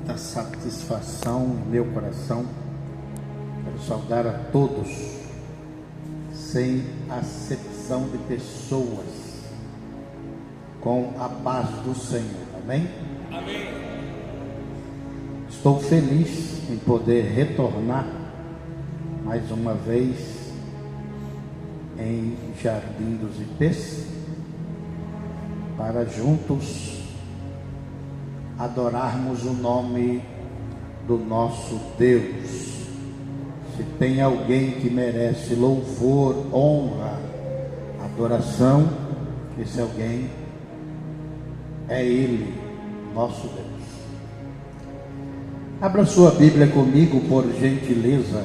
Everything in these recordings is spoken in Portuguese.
muita satisfação em meu coração. Quero saudar a todos, sem acepção de pessoas, com a paz do Senhor. Amém? Amém. Estou feliz em poder retornar mais uma vez em Jardim dos Ipês, para juntos adorarmos o nome do nosso Deus. Se tem alguém que merece louvor, honra, adoração, esse alguém é Ele, nosso Deus. Abra sua Bíblia comigo, por gentileza,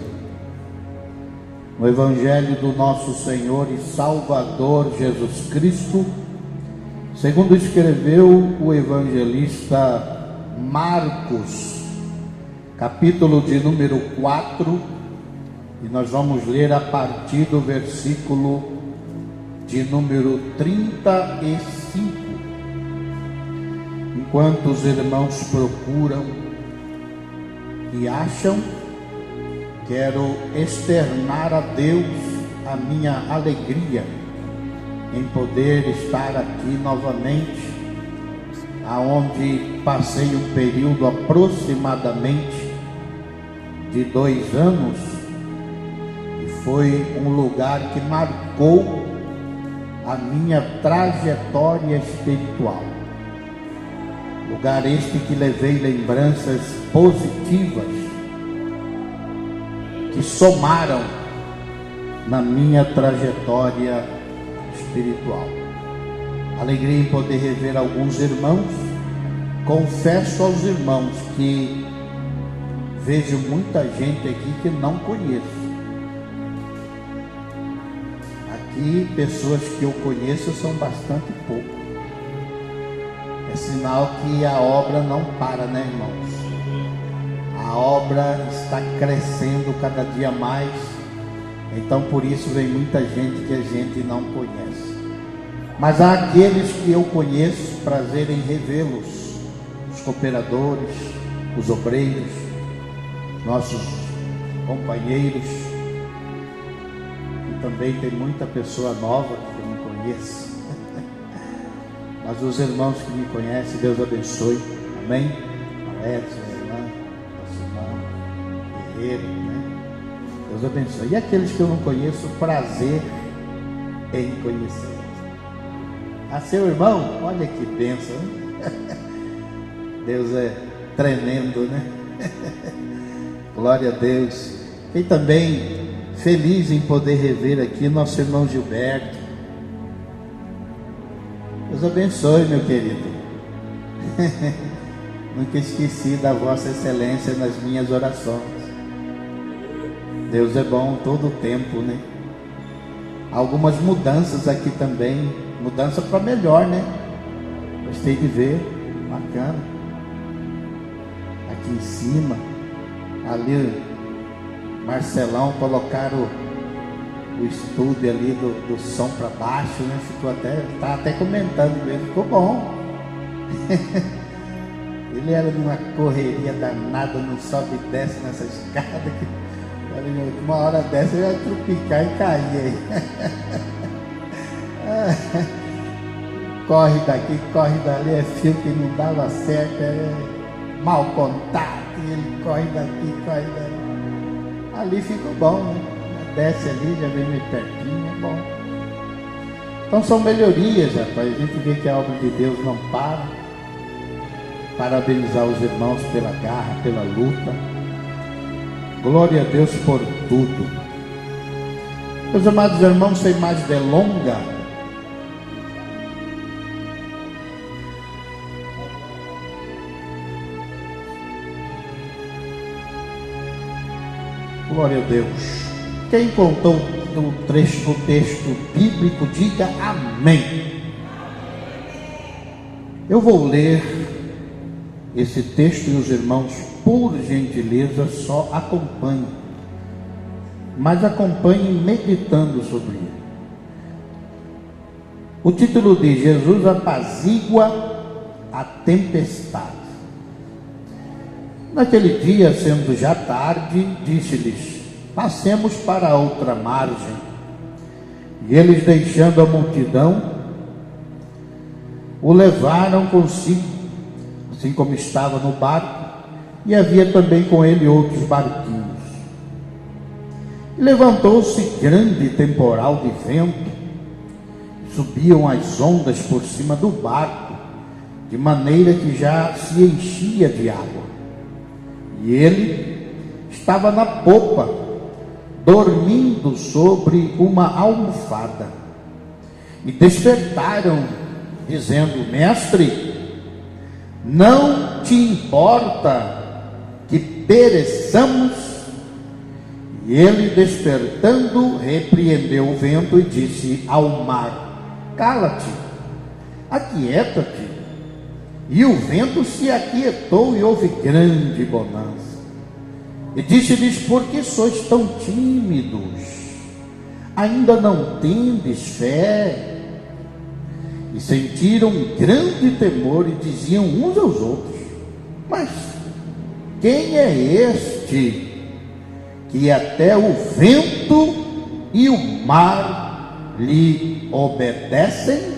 no Evangelho do nosso Senhor e Salvador Jesus Cristo, segundo escreveu o evangelista Marcos, capítulo de número 4, e nós vamos ler a partir do versículo de número 35. Enquanto os irmãos procuram e acham, quero externar a Deus a minha alegria em poder estar aqui novamente, aonde passei um período aproximadamente de 2 anos, e foi um lugar que marcou a minha trajetória espiritual. Lugar este que levei lembranças positivas, que somaram na minha trajetória espiritual. Alegria em poder rever alguns irmãos. Confesso aos irmãos que vejo muita gente aqui que não conheço. Aqui, pessoas que eu conheço são bastante pouco. É sinal que a obra não para, né, irmãos? A obra está crescendo cada dia mais. Então por isso vem muita gente que a gente não conhece. Mas há aqueles que eu conheço, prazer em revê-los, os cooperadores, os obreiros, nossos companheiros. E também tem muita pessoa nova que eu não conheço. Mas os irmãos que me conhecem, Deus abençoe. Amém? A Edson, a irmã, a Simão, Guerreiro, né? Deus abençoe. E aqueles que eu não conheço, prazer em conhecer. A seu irmão, olha que bênção, né? Deus é tremendo, né? Glória a Deus. E também feliz em poder rever aqui nosso irmão Gilberto. Deus abençoe, meu querido. Nunca esqueci da vossa excelência nas minhas orações. Deus é bom todo o tempo, né? Algumas mudanças aqui também, mudança para melhor, né? Gostei de ver, bacana. Aqui em cima, ali Marcelão colocaram o estúdio ali do som para baixo, né? Ficou até, tá até comentando mesmo, ficou bom. Ele era numa correria danada, não sobe e desce nessa escada que uma hora dessa eu ia tropicar e cair aí. Corre daqui, corre dali, é fio que não dava certo, é mau contato, e ele corre daqui, corre dali. Ali ficou bom, né? Desce ali, já vem meio pertinho, é bom. Então são melhorias, rapaz. A gente vê que a obra de Deus não para. Parabenizar os irmãos pela garra, pela luta. Glória a Deus por tudo. Meus amados irmãos, sem mais delonga, glória a Deus. Quem contou o texto bíblico, diga amém. Eu vou ler esse texto e os irmãos, por gentileza, só acompanhem. Mas acompanhem meditando sobre ele. O título diz: Jesus apazigua a tempestade. Naquele dia, sendo já tarde, disse-lhes: passemos para a outra margem. E eles, deixando a multidão, o levaram consigo, assim como estava no barco, e havia também com ele outros barquinhos. E levantou-se grande temporal de vento, subiam as ondas por cima do barco, de maneira que já se enchia de água. E ele estava na popa, dormindo sobre uma almofada. E despertaram, dizendo: mestre, não te importa que pereçamos? E ele, despertando, repreendeu o vento e disse ao mar: cala-te, aquieta-te. E o vento se aquietou e houve grande bonança. E disse-lhes: por que sois tão tímidos? Ainda não tendes fé? E sentiram um grande temor e diziam uns aos outros: mas quem é este que até o vento e o mar lhe obedecem?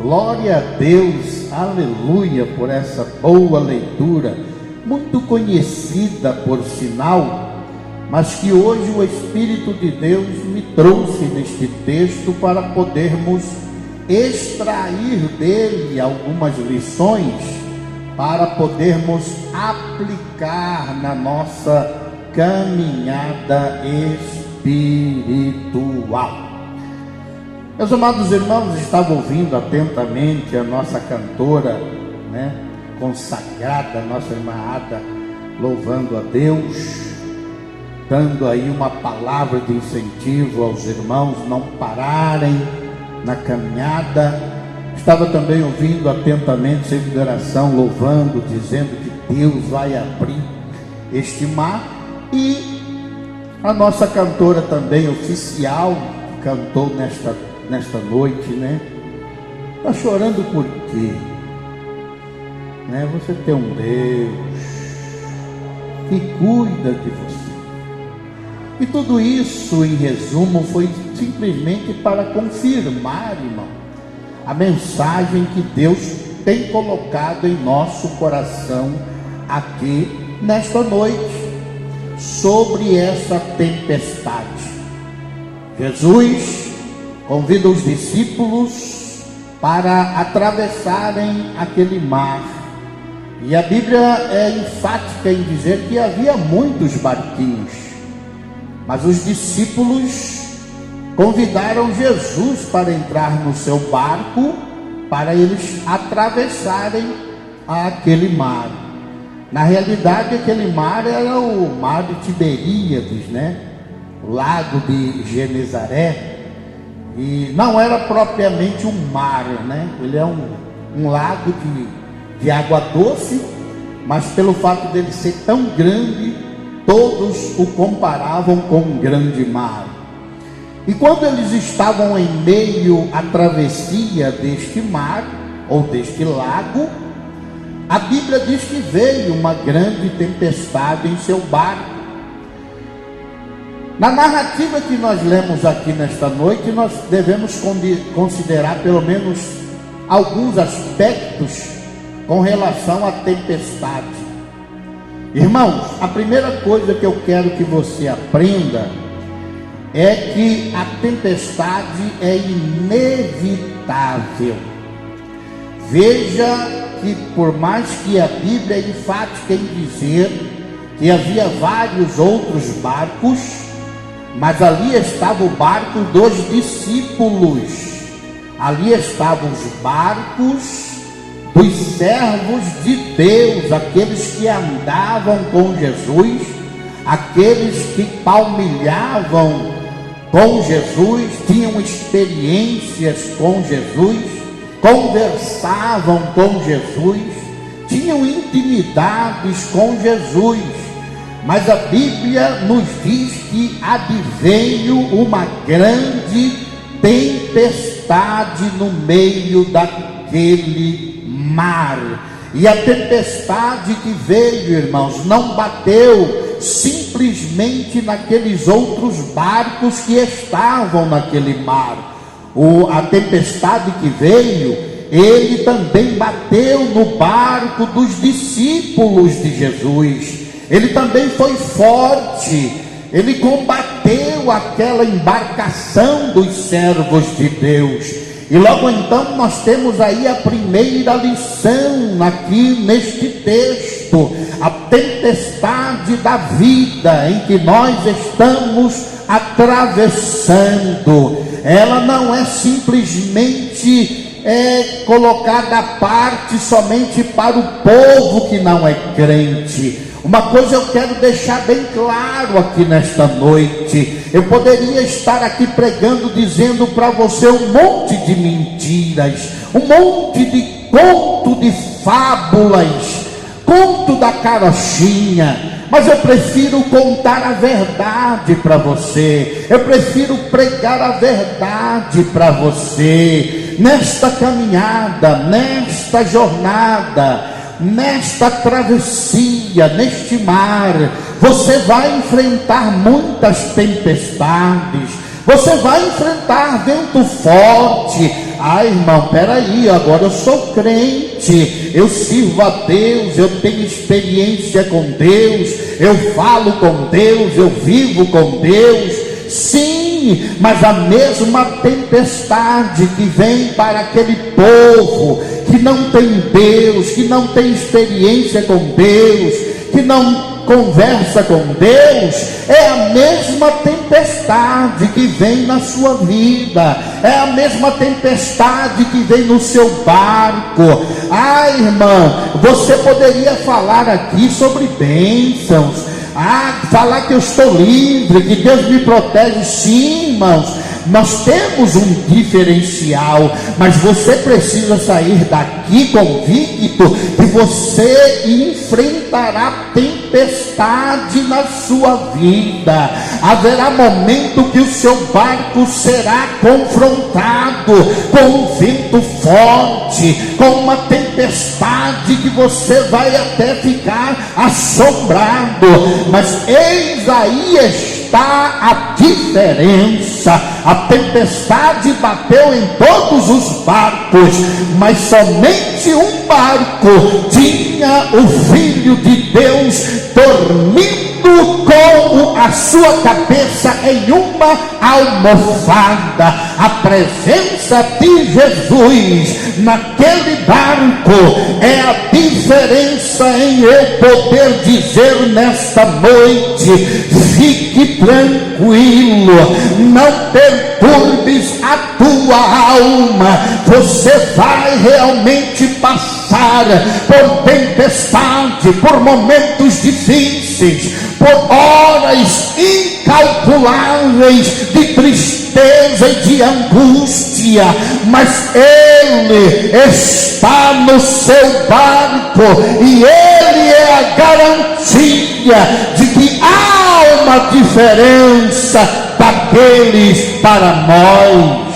Glória a Deus, aleluia, por essa boa leitura, muito conhecida por sinal, mas que hoje o Espírito de Deus me trouxe neste texto para podermos extrair dele algumas lições, para podermos aplicar na nossa caminhada espiritual. Meus amados irmãos, estava ouvindo atentamente a nossa cantora, consagrada, nossa irmã Ada, louvando a Deus, dando aí uma palavra de incentivo aos irmãos não pararem na caminhada. Estava também ouvindo atentamente sempre de oração, louvando, dizendo que Deus vai abrir este mar. E a nossa cantora também oficial, que cantou nesta noite, está chorando por quê? Você tem um Deus que cuida de você. E tudo isso, em resumo, foi simplesmente para confirmar, irmão, a mensagem que Deus tem colocado em nosso coração aqui nesta noite, sobre essa tempestade. Jesus convida os discípulos para atravessarem aquele mar, e a Bíblia é enfática em dizer que havia muitos barquinhos, mas os discípulos convidaram Jesus para entrar no seu barco, para eles atravessarem aquele mar. Na realidade, aquele mar era o mar de Tiberíades, o lago de Genezaré, e não era propriamente um mar, ele é um lago de água doce, mas pelo fato dele ser tão grande, todos o comparavam com um grande mar. E quando eles estavam em meio à travessia deste mar, ou deste lago, a Bíblia diz que veio uma grande tempestade em seu barco. Na narrativa que nós lemos aqui nesta noite, nós devemos considerar pelo menos alguns aspectos com relação à tempestade. Irmãos, a primeira coisa que eu quero que você aprenda é que a tempestade é inevitável. Veja que, por mais que a Bíblia é enfática em dizer que havia vários outros barcos, mas ali estava o barco dos discípulos, ali estavam os barcos dos servos de Deus, aqueles que andavam com Jesus, aqueles que palmilhavam com Jesus, tinham experiências com Jesus, conversavam com Jesus, tinham intimidades com Jesus. Mas a Bíblia nos diz que adveio uma grande tempestade no meio daquele mar. E a tempestade que veio, irmãos, não bateu simplesmente naqueles outros barcos que estavam naquele mar. A tempestade que veio, ele também bateu no barco dos discípulos de Jesus. Ele também foi forte, ele combateu aquela embarcação dos servos de Deus. E logo então nós temos aí a primeira lição aqui neste texto, a tempestade da vida em que nós estamos atravessando. Ela não é simplesmente colocada à parte somente para o povo que não é crente. Uma coisa eu quero deixar bem claro aqui nesta noite: eu poderia estar aqui pregando, dizendo para você um monte de mentiras, um monte de conto de fábulas, conto da carochinha, mas eu prefiro contar a verdade para você, eu prefiro pregar a verdade para você, nesta caminhada, nesta jornada, nesta travessia, neste mar. Você vai enfrentar muitas tempestades, você vai enfrentar vento forte. Irmão, peraí, agora eu sou crente, eu sirvo a Deus, eu tenho experiência com Deus, eu falo com Deus, eu vivo com Deus. Sim, mas a mesma tempestade que vem para aquele povo que não tem Deus, que não tem experiência com Deus, que não conversa com Deus, é a mesma tempestade que vem na sua vida, é a mesma tempestade que vem no seu barco. Irmão, você poderia falar aqui sobre bênçãos, falar que eu estou livre, que Deus me protege. Sim, irmãos, nós temos um diferencial, mas você precisa sair daqui convicto que você enfrentará tempestade na sua vida. Haverá momento que o seu barco será confrontado com um vento forte, com uma tempestade que você vai até ficar assombrado. Mas eis aí está a diferença. A tempestade bateu em todos os barcos, mas somente um barco tinha o Filho de Deus dormindo com a sua cabeça em uma almofada. A presença de Jesus naquele barco é a diferença em eu poder dizer nesta noite: fique tranquilo, não perturbes a tua alma. Você vai realmente passar por tempestade, por momentos difíceis, por horas incalculáveis de tristeza e de angústia, mas Ele está no seu barco e Ele é a garantia de que há uma diferença daqueles para nós.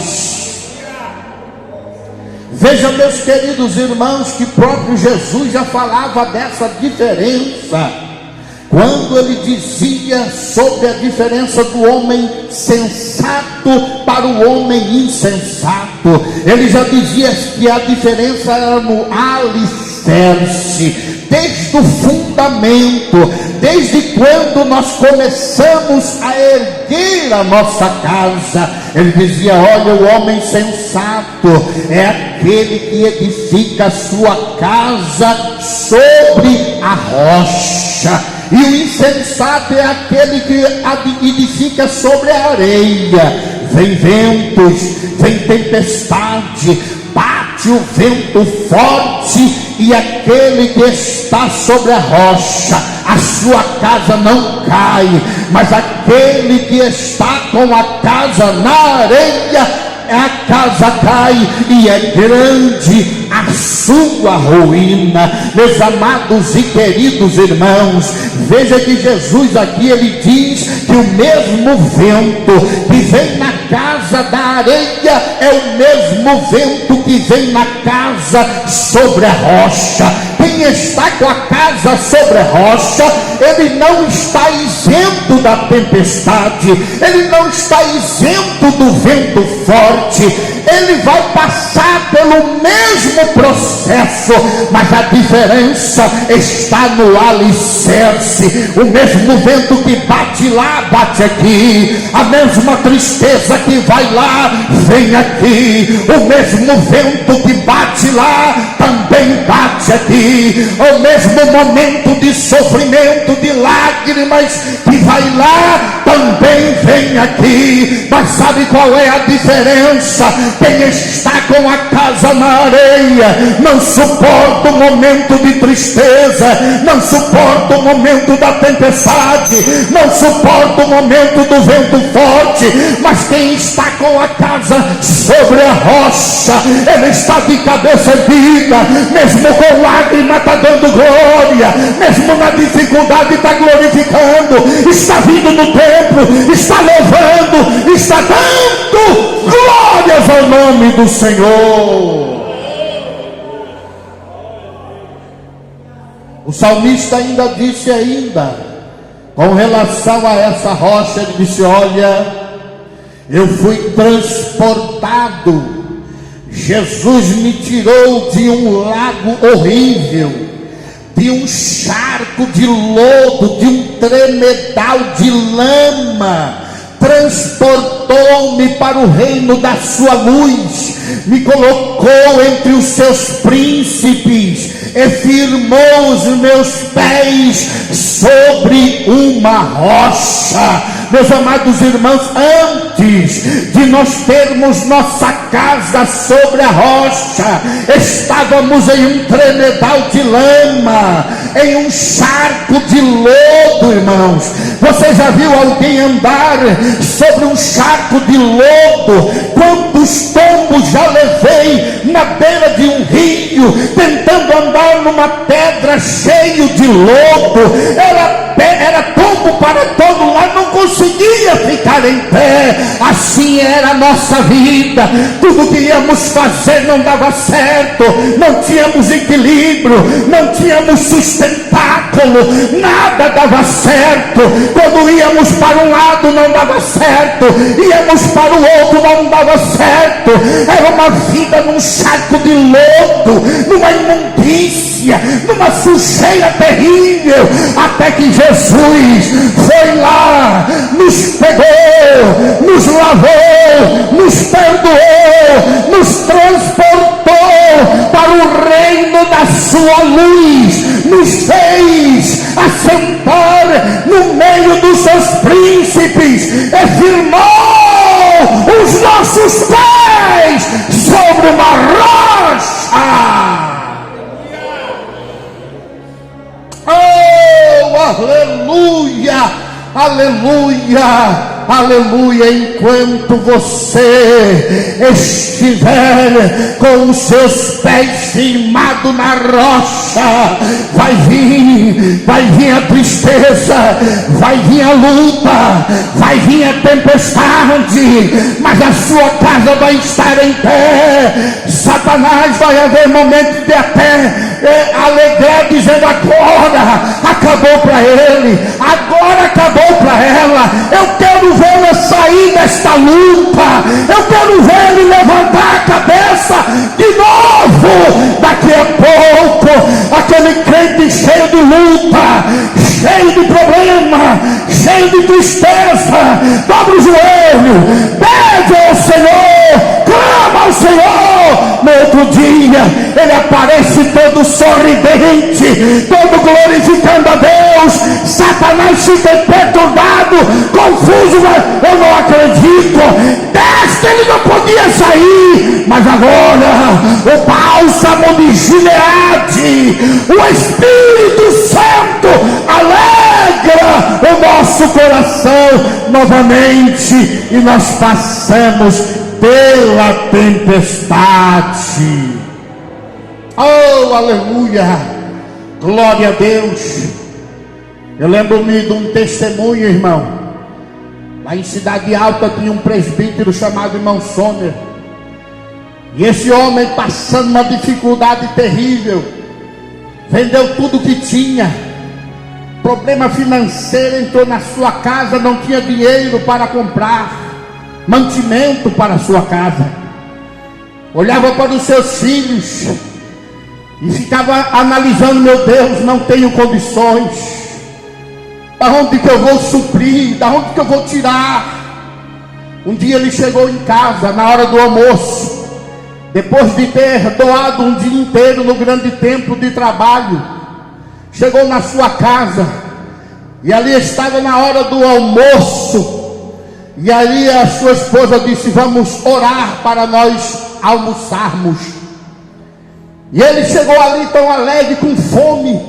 Veja, meus queridos irmãos, que próprio Jesus já falava dessa diferença, quando ele dizia sobre a diferença do homem sensato para o homem insensato. Ele já dizia que a diferença era no alicerce, desde o fundamento, desde quando nós começamos a erguer a nossa casa. Ele dizia: olha, o homem sensato é aquele que edifica a sua casa sobre a rocha, e o insensato é aquele que edifica sobre a areia. Vem ventos, vem tempestade, bate o vento forte, e aquele que está sobre a rocha, a sua casa não cai, mas aquele que está com a casa na areia, a casa cai, e é grande a sua ruína. Meus amados e queridos irmãos, veja que Jesus aqui, ele diz que o mesmo vento que vem na casa da areia é o mesmo vento que vem na casa sobre a rocha. quem está com a casa sobre a rocha, ele não está isento da tempestade, ele não está isento do vento forte, ele vai passar pelo mesmo processo, mas a diferença está no alicerce. O mesmo vento que bate lá, bate aqui, a mesma tristeza que vai lá, vem aqui, o mesmo vento que bate lá, também bate aqui, o mesmo momento de sofrimento, de lágrimas que vai lá, também vem aqui. Mas sabe qual é a diferença? Quem está com a casa na areia não suporta o momento de tristeza, não suporta o momento da tempestade, não suporta o momento do vento forte. Mas quem está com a casa sobre a rocha, ele está de cabeça erguida, mesmo com lágrima está dando glória, mesmo na dificuldade está glorificando, está vindo no templo, está louvando, está dando glórias ao nome do Senhor. O salmista ainda disse com relação a essa rocha, ele disse: olha, eu fui transportado, Jesus me tirou de um lago horrível, de um charco de lodo, de um tremedal de lama, transportou-me para o reino da sua luz, me colocou entre os seus príncipes e firmou os meus pés sobre uma rocha. Meus amados irmãos, antes de nós termos nossa casa sobre a rocha, estávamos em um tremedal de lama, em um charco de lodo, irmãos. Você já viu alguém andar sobre um charco de lodo? Quantos tombos já levei na beira de um rio, tentando andar numa pedra cheia de lodo, era tombo para todo lado, não conseguia ficar em pé. Assim era a nossa vida, tudo que íamos fazer não dava certo, não tínhamos equilíbrio, não tínhamos sustentáculo, nada dava certo. Quando íamos para um lado não dava certo, íamos para o outro não dava certo. Era uma vida num charco de lodo, numa imundícia, numa sujeira terrível, até que Jesus foi lá, nos pegou, nos lavou, nos perdoou, nos transportou para o reino da sua luz, nos fez assentar no meio dos seus príncipes e firmou os nossos pés sobre uma rocha. Oh, aleluia, aleluia, aleluia. Enquanto você estiver com os seus pés firmados na rocha, vai vir a tristeza, vai vir a luta, vai vir a tempestade, mas a sua casa vai estar em pé. Satanás vai haver momentos de até alegrar, dizendo: agora acabou para ele, agora acabou para ela. Eu quero vê-la sair desta luta, eu quero ver ele levantar a cabeça de novo. Daqui a pouco, aquele crente cheio de luta, cheio de problema, cheio de tristeza, dobra o joelho, pede ao Senhor, clama ao Senhor. No outro dia ele aparece todo sorridente, todo glorificando a Deus. Satanás fica perturbado, confuso: eu não acredito, desta ele não podia sair. Mas agora o bálsamo de Gileade, o Espírito Santo, alegra o nosso coração novamente, e nós passamos pela tempestade. Oh, aleluia, glória a Deus. Eu lembro-me de um testemunho, irmão. Lá em Cidade Alta tinha um presbítero chamado irmão Sommer, e esse homem, passando uma dificuldade terrível, vendeu tudo que tinha, problema financeiro entrou na sua casa, não tinha dinheiro para comprar mantimento para a sua casa, olhava para os seus filhos e ficava analisando: meu Deus, não tenho condições, da onde que eu vou suprir, da onde que eu vou tirar? Um dia ele chegou em casa, na hora do almoço, depois de ter doado um dia inteiro no grande templo de trabalho, chegou na sua casa, e ali estava na hora do almoço, e ali a sua esposa disse: vamos orar para nós almoçarmos. E ele chegou ali tão alegre, com fome,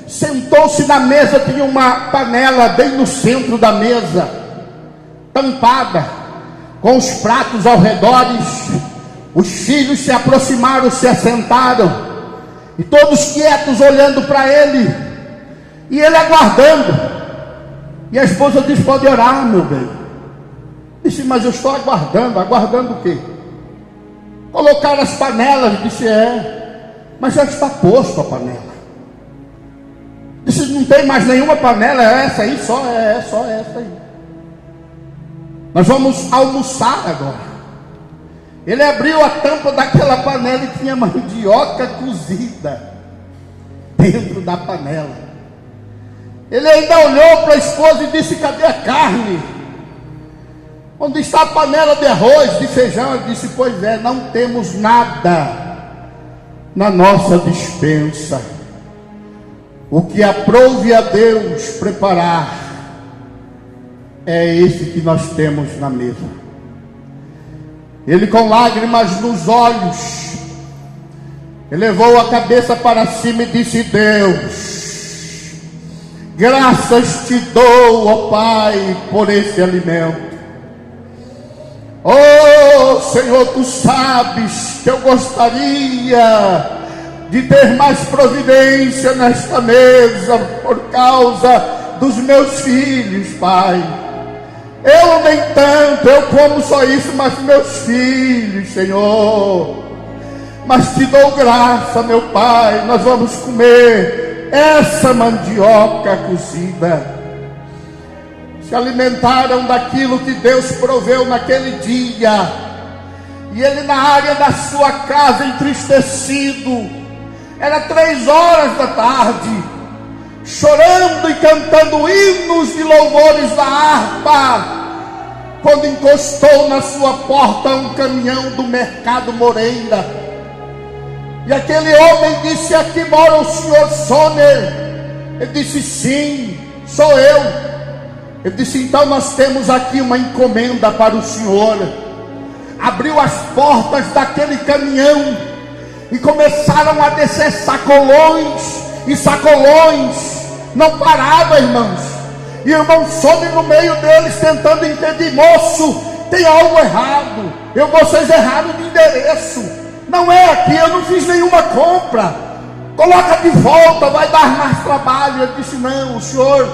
sentou-se na mesa, tinha uma panela bem no centro da mesa, tampada, com os pratos ao redor. Os filhos se aproximaram, se assentaram, e todos quietos olhando para ele, e ele aguardando. E a esposa disse: pode orar, meu bem. Disse: mas eu estou aguardando. Aguardando o quê? Colocaram as panelas. Disse: mas já está posto a panela. Disse: não tem mais nenhuma panela, é essa aí, só essa aí. Nós vamos almoçar agora. Ele abriu a tampa daquela panela e tinha mandioca cozida dentro da panela. Ele ainda olhou para a esposa e disse: cadê a carne? Onde está a panela de arroz, de feijão? Ele disse: pois é, não temos nada na nossa despensa. O que aprouve a Deus preparar é esse que nós temos na mesa. Ele, com lágrimas nos olhos, elevou a cabeça para cima e disse: Deus, graças te dou, ó Pai, por esse alimento. Oh Senhor, tu sabes que eu gostaria de ter mais providência nesta mesa por causa dos meus filhos, Pai. Eu nem tanto, eu como só isso, mas meus filhos, Senhor. Mas te dou graça, meu Pai, nós vamos comer essa mandioca cozida. Se alimentaram daquilo que Deus proveu naquele dia. E ele, na área da sua casa, entristecido, era 3 horas da tarde, chorando e cantando hinos de louvores da harpa, quando encostou na sua porta um caminhão do Mercado Moreira. E aquele homem disse: aqui mora o senhor Soner? Ele disse: sim, sou eu. Ele disse: então nós temos aqui uma encomenda para o senhor. Abriu as portas daquele caminhão e começaram a descer sacolões e sacolões, não parava, irmãos. E o irmão Soner no meio deles, tentando entender: moço, tem algo errado, vocês erraram de endereço, não é aqui, eu não fiz nenhuma compra, coloca de volta, vai dar mais trabalho. Ele disse: não, o senhor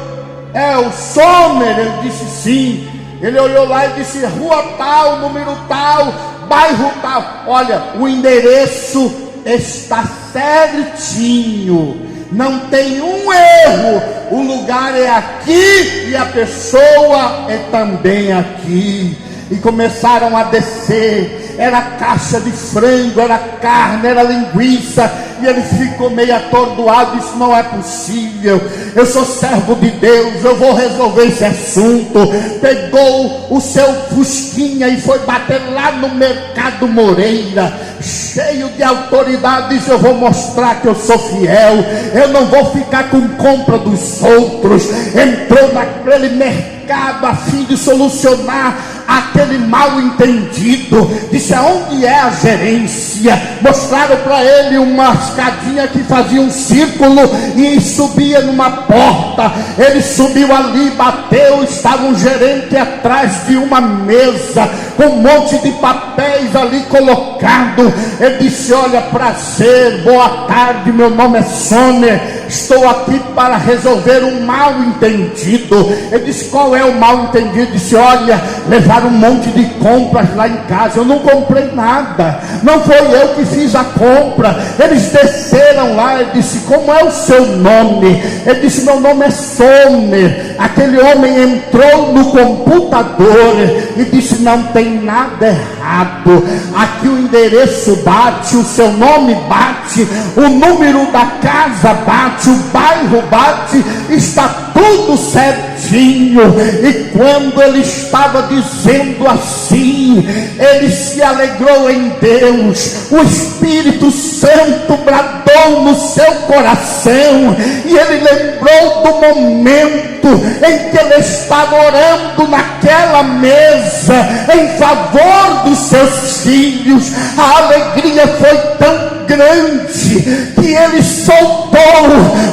é o Soner? Ele disse: sim. Ele olhou lá e disse: rua tal, número tal, bairro tal. Olha, o endereço está certinho, não tem um erro, o lugar é aqui e a pessoa é também aqui. E começaram a descer, era caixa de frango, era carne, era linguiça, e ele ficou meio atordoado. Isso não é possível, eu sou servo de Deus, eu vou resolver esse assunto. Pegou o seu fusquinha e foi bater lá no Mercado Moreira, cheio de autoridade. Disse: eu vou mostrar que eu sou fiel, eu não vou ficar com compra dos outros. Entrou naquele mercado a fim de solucionar aquele mal entendido. Disse: aonde é a gerência? Mostraram para ele uma escadinha que fazia um círculo e subia numa porta. Ele subiu ali, bateu, estava um gerente atrás de uma mesa com um monte de papéis ali colocado. Ele disse: olha, prazer, boa tarde, meu nome é Soner, estou aqui para resolver um mal entendido. Ele disse: qual é o mal entendido? Disse: olha, levaram fizeram um monte de compras lá em casa. Eu não comprei nada, não foi eu que fiz a compra. Eles desceram lá. Ele disse: como é o seu nome? Ele disse: meu nome é Sommer. Aquele homem entrou no computador e disse: não tem nada errado, aqui o endereço bate, o seu nome bate, o número da casa bate, o bairro bate, está tudo certinho. E quando ele estava dizendo assim, ele se alegrou em Deus. O Espírito Santo bradou no seu coração, e ele lembrou do momento em que ele estava orando naquela mesa em favor dos seus filhos. A alegria foi tão grande que ele soltou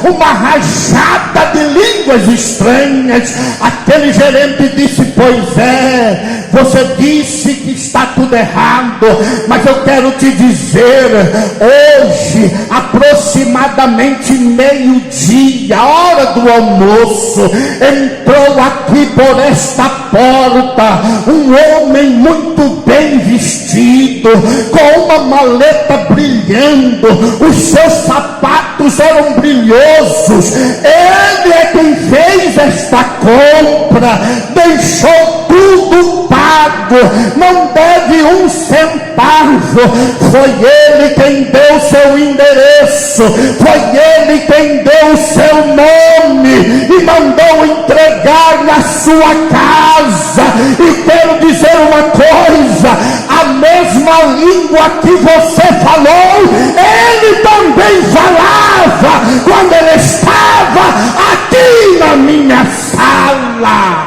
uma rajada de línguas estranhas. Aquele gerente disse: pois é, você disse que está tudo errado, mas eu quero te dizer, hoje aproximadamente meio-dia, hora do almoço, entrou aqui por esta porta um homem muito bem vestido, com uma maleta brilhando, os seus sapatos eram brilhosos. Ele é quem fez esta compra, deixou tudo pago, não deve um centavo. Foi ele quem deu seu endereço, foi ele quem deu o seu nome e mandou entregar na sua casa. E quero dizer uma coisa: a mesma língua que você falou, ele também falava quando ele estava aqui na minha sala.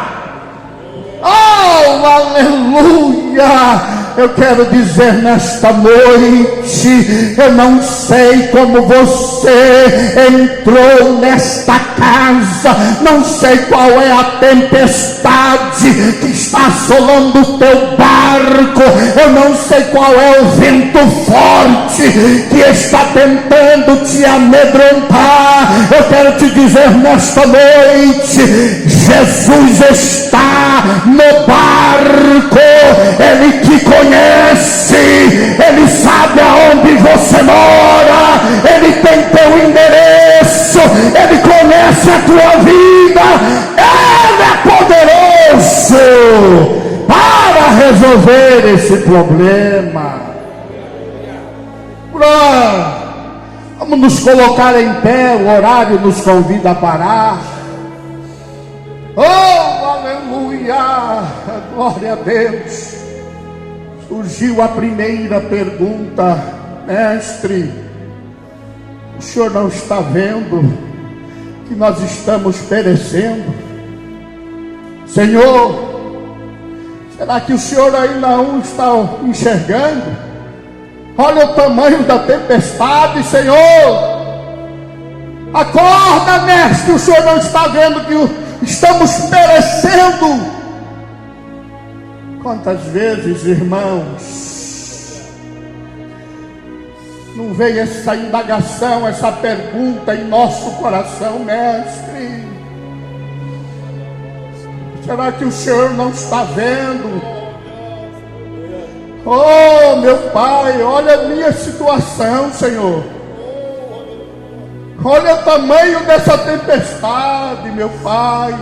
Oh, aleluia! Eu quero dizer nesta noite, eu não sei como você entrou nesta casa, não sei qual é a tempestade que está assolando o teu barco, eu não sei qual é o vento forte que está tentando te amedrontar. Eu quero te dizer nesta noite, Jesus está no barco, Ele te conhece, Ele sabe aonde você mora, Ele tem teu endereço, Ele conhece a tua vida, Ele é poderoso para resolver esse problema. Vamos nos colocar em pé, o horário nos convida a parar. Oh, aleluia, glória a Deus. Surgiu a primeira pergunta: mestre, o senhor não está vendo que nós estamos perecendo? Senhor, será que o senhor ainda não está enxergando? Olha o tamanho da tempestade, Senhor. Acorda, mestre, o senhor não está vendo que estamos perecendo? Quantas vezes, irmãos, não veio essa indagação, essa pergunta em nosso coração: mestre, será que o senhor não está vendo? Oh, meu Pai, olha a minha situação, Senhor. Olha o tamanho dessa tempestade, meu Pai.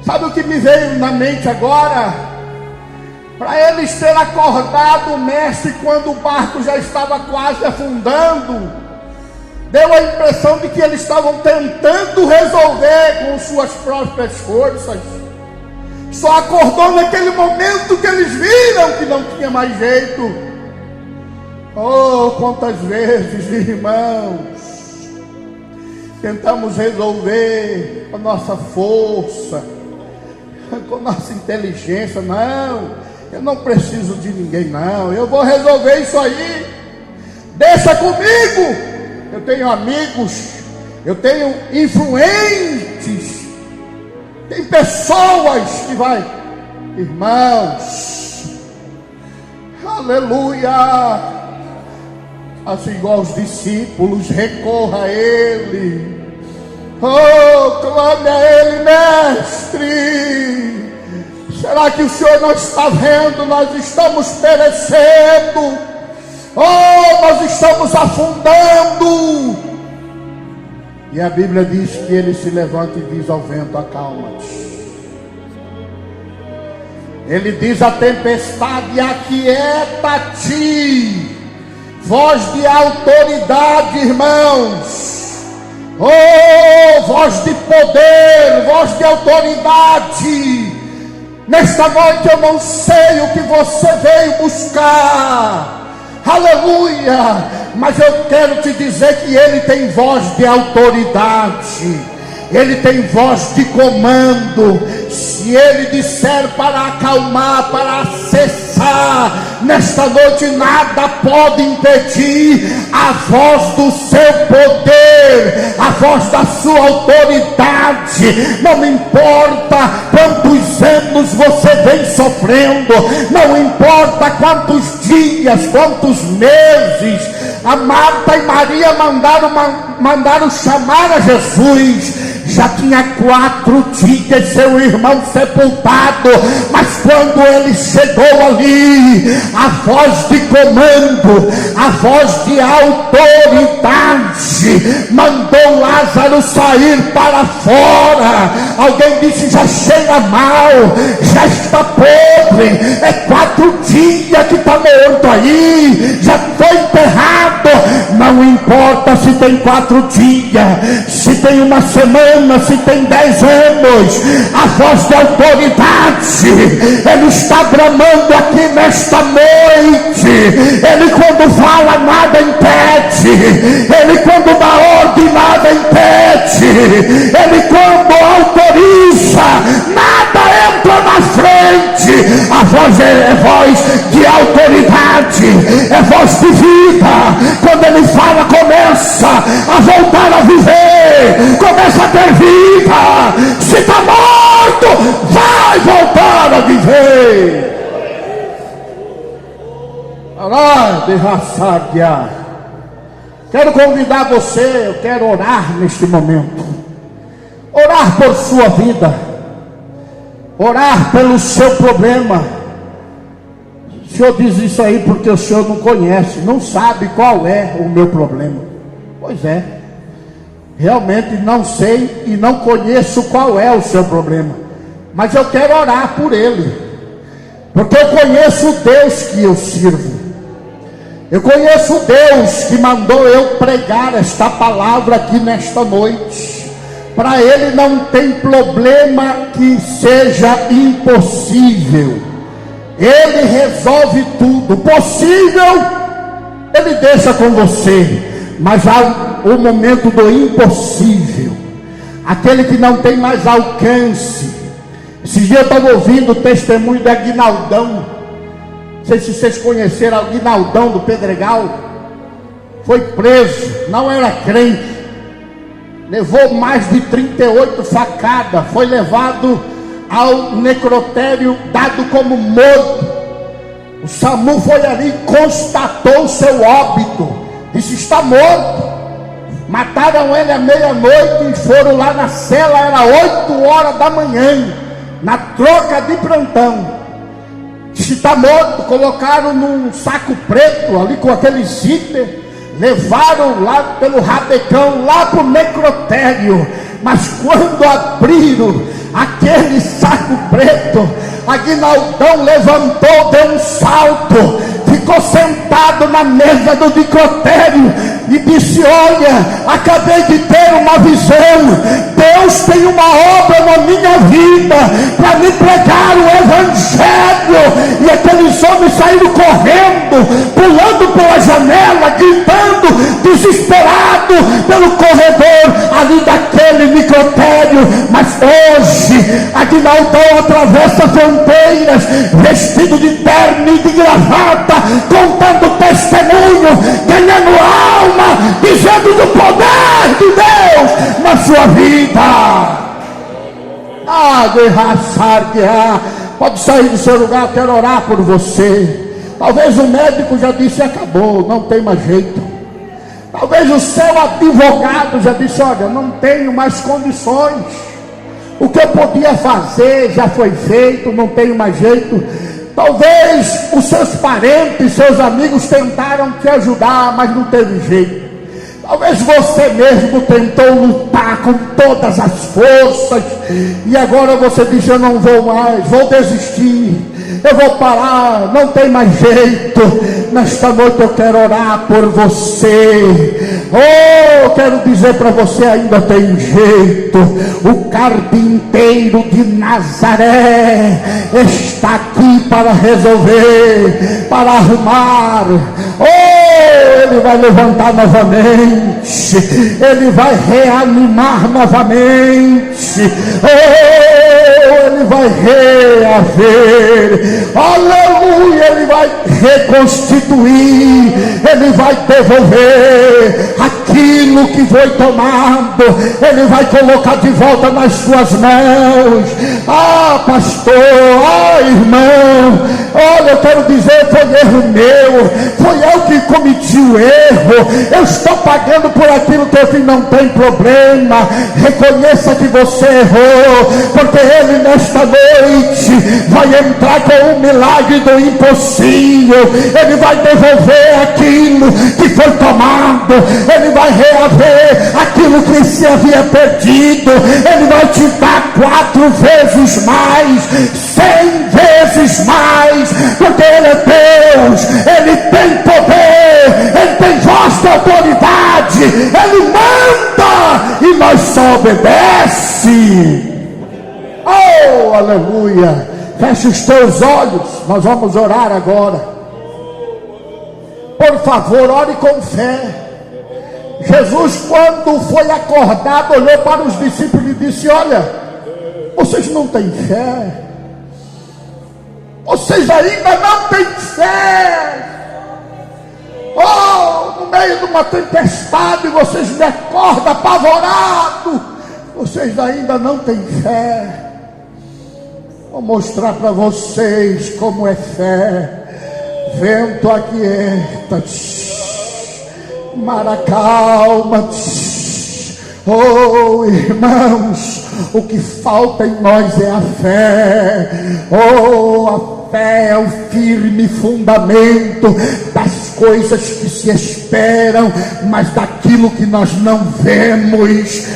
Sabe o que me veio na mente agora? Para eles terem acordado o mestre quando o barco já estava quase afundando, deu a impressão de que eles estavam tentando resolver com suas próprias forças. Só acordou naquele momento que eles viram que não tinha mais jeito. Oh, quantas vezes, irmãos, tentamos resolver com a nossa força, com a nossa inteligência. Não, eu não preciso de ninguém, não, eu vou resolver isso aí, deixa comigo. Eu tenho amigos, eu tenho influentes, tem pessoas que vai, irmãos, aleluia, assim igual os discípulos, recorra a Ele, oh, clame a Ele, mestre, Será que o Senhor não está vendo? Nós estamos perecendo. Oh, nós estamos afundando. E a Bíblia diz que ele se levanta e diz ao vento: acalma-te. Ele diz à tempestade: aquieta-te. Voz de autoridade, irmãos. Oh, voz de poder, voz de autoridade. Nesta noite eu não sei o que você veio buscar. Aleluia. Mas eu quero te dizer que ele tem voz de autoridade. Ele tem voz de comando. Se ele disser para acalmar, para cessar, nesta noite nada pode impedir a voz do seu poder, a voz da sua autoridade. Não importa quantos anos você vem sofrendo, não importa quantos dias, quantos meses. A Marta e Maria mandaram chamar a Jesus. Já tinha 4 dias seu irmão sepultado, mas quando ele chegou ali, a voz de comando, a voz de autoridade, mandou Lázaro sair para fora. Alguém disse: já cheira mal, já está podre, é 4 dias que está morto aí, já foi enterrado. Não importa se tem 4 dias, se tem uma semana, se tem 10 anos, a voz de autoridade, ele está bramando aqui nesta noite. Ele quando fala, nada impede. Ele quando dá ordem, nada impede. Ele quando autoriza, nada entra na frente. A voz é voz de autoridade, é voz de vida. Quando ele fala, começa a voltar a viver, começa a ter vida. Se está morto, vai voltar a viver. Quero convidar você, eu quero orar neste momento. Orar por sua vida, orar pelo seu problema. O Senhor diz isso aí porque o Senhor não conhece, não sabe qual é o meu problema. Pois é, realmente não sei e não conheço qual é o seu problema, mas eu quero orar por ele, porque eu conheço o Deus que eu sirvo. Eu conheço o Deus que mandou eu pregar esta palavra aqui nesta noite. Para ele não tem problema que seja impossível. Ele resolve tudo. Possível, ele deixa com você. Mas há o momento do impossível. Aquele que não tem mais alcance. Esses dias eu estava ouvindo o testemunho de Aguinaldão. Não sei se vocês conheceram Aguinaldão do Pedregal. Foi preso, não era crente. Levou mais de 38 facadas. Foi levado ao necrotério, dado como morto. O SAMU foi ali e constatou o seu óbito. Disse: está morto. Mataram ele à meia-noite e foram lá na cela, era 8 horas da manhã, na troca de plantão. Disse: está morto. Colocaram num saco preto ali com aquele zíper, levaram lá pelo rabecão, lá para o necrotério. Mas quando abriram aquele saco preto, Aguinaldão levantou, deu um salto, ficou sentado na mesa do necrotério e disse: olha, acabei de ter uma visão. Deus tem uma obra na minha vida para me pregar o evangelho. E aqueles homens saíram correndo, pulando pela janela, gritando, desesperado pelo corredor ali daquele necrotério. Mas hoje Aguinaldão atravessa fronteiras, vestido de terno e de gravata, contando testemunho, ganhando alma, dizendo do poder de Deus na sua vida. Pode sair do seu lugar, eu quero orar por você. Talvez o médico já disse: acabou, não tem mais jeito. Talvez o seu advogado já disse: olha, não tenho mais condições. O que eu podia fazer já foi feito, não tenho mais jeito. Talvez os seus parentes, seus amigos tentaram te ajudar, mas não teve jeito. Talvez você mesmo tentou lutar com todas as forças e agora você diz: eu não vou mais, vou desistir, eu vou parar, não tem mais jeito. Nesta noite eu quero orar por você. Eu quero dizer para você: ainda tem jeito. O carpinteiro de Nazaré está aqui para resolver, para arrumar. Ele vai levantar novamente, ele vai reanimar novamente, ele vai reaver, aleluia, ele vai reconstituir, ele vai devolver aquilo que foi tomado, ele vai colocar de volta nas suas mãos. Pastor, irmão, olha, eu quero dizer, foi erro meu, foi eu que cometi o erro, eu estou pagando por aquilo que eu fiz, não tem problema. Reconheça que você errou, porque ele nesta noite vai entrar com o milagre do impossível, ele vai devolver aquilo que foi tomado, ele vai reaver aquilo que se havia perdido, ele vai te dar 4 vezes mais, 100 vezes mais, porque ele é Deus, ele tem poder, ele tem voz de autoridade, ele manda e nós só obedece. Oh, aleluia. Feche os teus olhos, nós vamos orar agora. Por favor, ore com fé. Jesus, quando foi acordado, olhou para os discípulos e disse: olha, vocês não têm fé, vocês ainda não têm fé. No meio de uma tempestade, vocês me acordam apavorado, vocês ainda não têm fé. Vou mostrar para vocês como é fé. Vento aquieta, mar acalma. Irmãos, o que falta em nós é a fé. A fé é o firme fundamento das coisas que se esperam, mas daquilo que nós não vemos.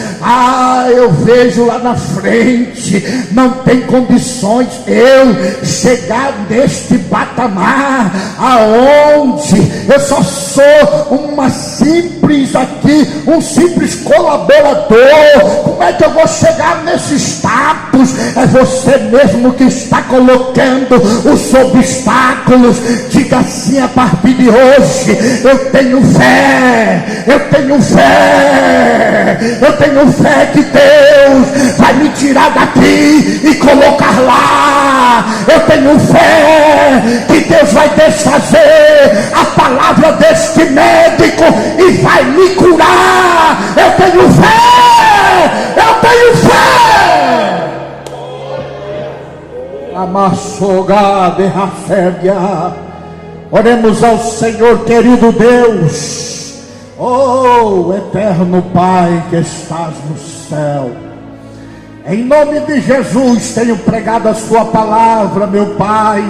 Eu vejo lá na frente, não tem condições eu chegar neste patamar, aonde eu só sou uma simples aqui, um simples colaborador. Como é que eu vou chegar nesse status? É você mesmo que está colocando os obstáculos. Diga assim a partir de hoje: eu tenho fé, eu tenho fé, eu tenho fé que Deus vai me tirar daqui e colocar lá. Eu tenho fé que Deus vai desfazer a palavra deste médico e vai me curar. Eu tenho fé, eu tenho fé. Amassoga de Rafélia. Oremos ao Senhor, querido Deus. Eterno Pai que estás no céu, em nome de Jesus tenho pregado a sua palavra, meu Pai.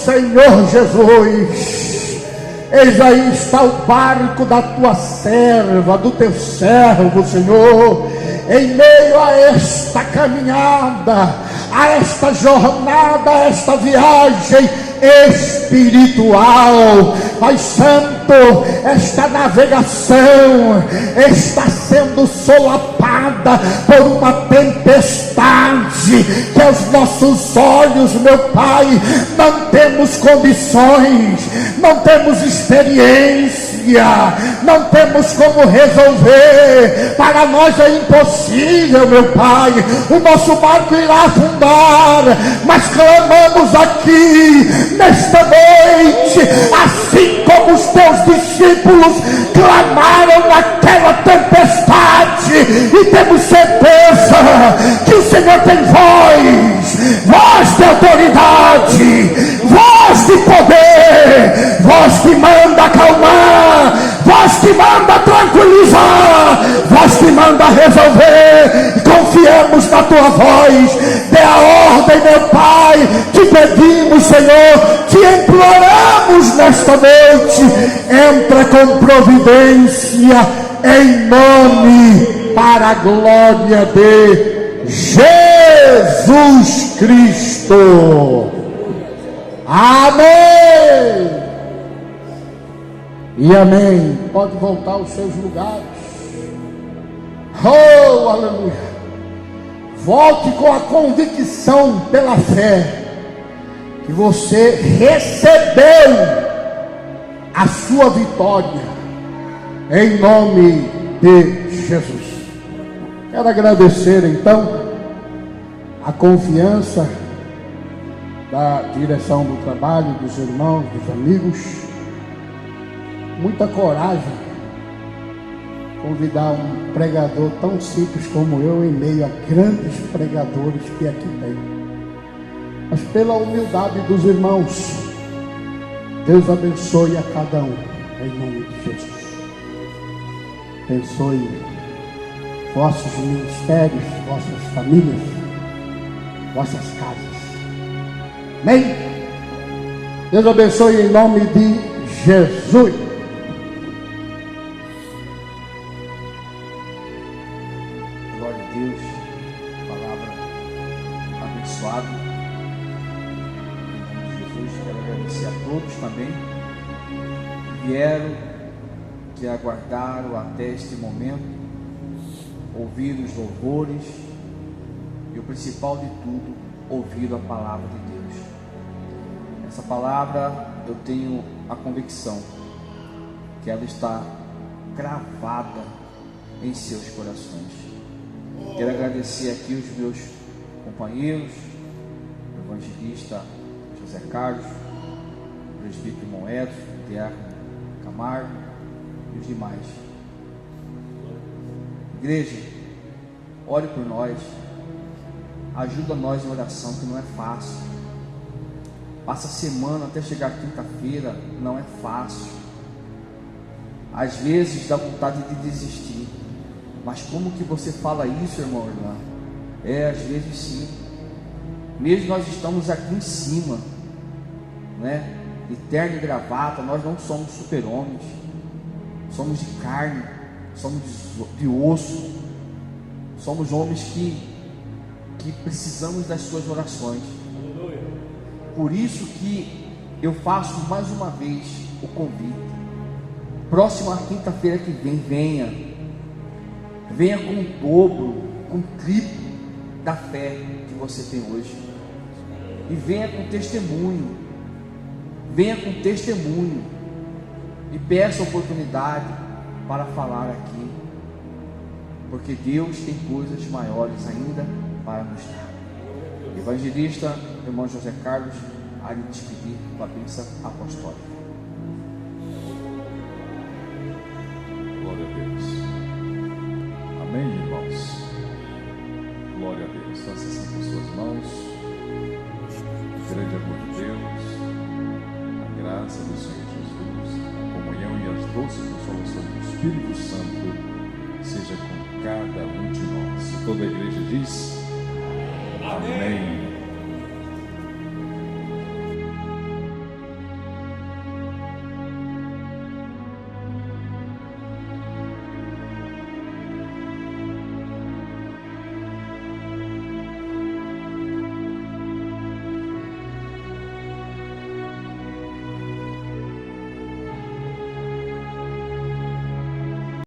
Senhor Jesus, eis aí está o barco da tua serva, do teu servo, Senhor, em meio a esta caminhada, a esta jornada, a esta viagem espiritual. Pai Santo, esta navegação está sendo solapada por uma tempestade que aos nossos olhos, meu Pai, não temos condições, não temos experiência, não temos como resolver. Para nós é impossível, meu Pai, o nosso barco irá afundar, mas clamamos aqui nesta noite, assim como os teus discípulos clamaram naquela tempestade, e temos certeza que o Senhor tem voz de autoridade, voz de poder, voz que manda acalmar, voz que manda tranquilizar, voz que manda resolver. Confiamos na tua voz. Dê a ordem, meu Pai. Te pedimos, Senhor, te imploramos nesta noite. Entra com providência, em nome, para a glória de Jesus Cristo. Amém. E amém. Pode voltar aos seus lugares. Oh, aleluia. Volte com a convicção pela fé que você recebeu a sua vitória, em nome de Jesus. Quero agradecer então a confiança da direção do trabalho, dos irmãos, dos amigos. Muita coragem convidar um pregador tão simples como eu em meio a grandes pregadores que aqui tem. Mas pela humildade dos irmãos, Deus abençoe a cada um, em nome de Jesus. Abençoe vossos ministérios, vossas famílias, vossas casas. Amém? Deus abençoe em nome de Jesus. Glória a Deus, palavra abençoada. Em nome de Jesus, quero agradecer a todos também que vieram, que aguardaram até este momento, ouvir os louvores e o principal de tudo, ouvir a palavra de Deus. Essa palavra eu tenho a convicção que ela está cravada em seus corações. Quero agradecer aqui os meus companheiros, o evangelista José Carlos, o presbítero Moedo, o diácono Camargo e os demais. Igreja, ore por nós, ajuda nós em oração, que não é fácil. Passa a semana até chegar quinta-feira, não é fácil. Às vezes dá vontade de desistir. Mas como que você fala isso, irmão, irmã? Às vezes sim. Mesmo nós estamos aqui em cima, né? De terno e gravata, nós não somos super-homens. Somos de carne, somos de osso. Somos homens que precisamos das suas orações. Por isso que eu faço mais uma vez o convite. Próxima quinta-feira que vem, venha com o dobro, com o triplo da fé que você tem hoje. E venha com testemunho. Venha com testemunho. E peça oportunidade para falar aqui. Porque Deus tem coisas maiores ainda para nos dar. Evangelista, irmão José Carlos, a lhe despedir com a bênção apostólica. Glória a Deus. Amém, irmãos? Glória a Deus. Faça assim com suas mãos. Grande amor de Deus, a graça do Senhor Jesus, a comunhão e as doces consolações do Espírito Santo seja com cada um de nós. E toda a igreja diz: amém.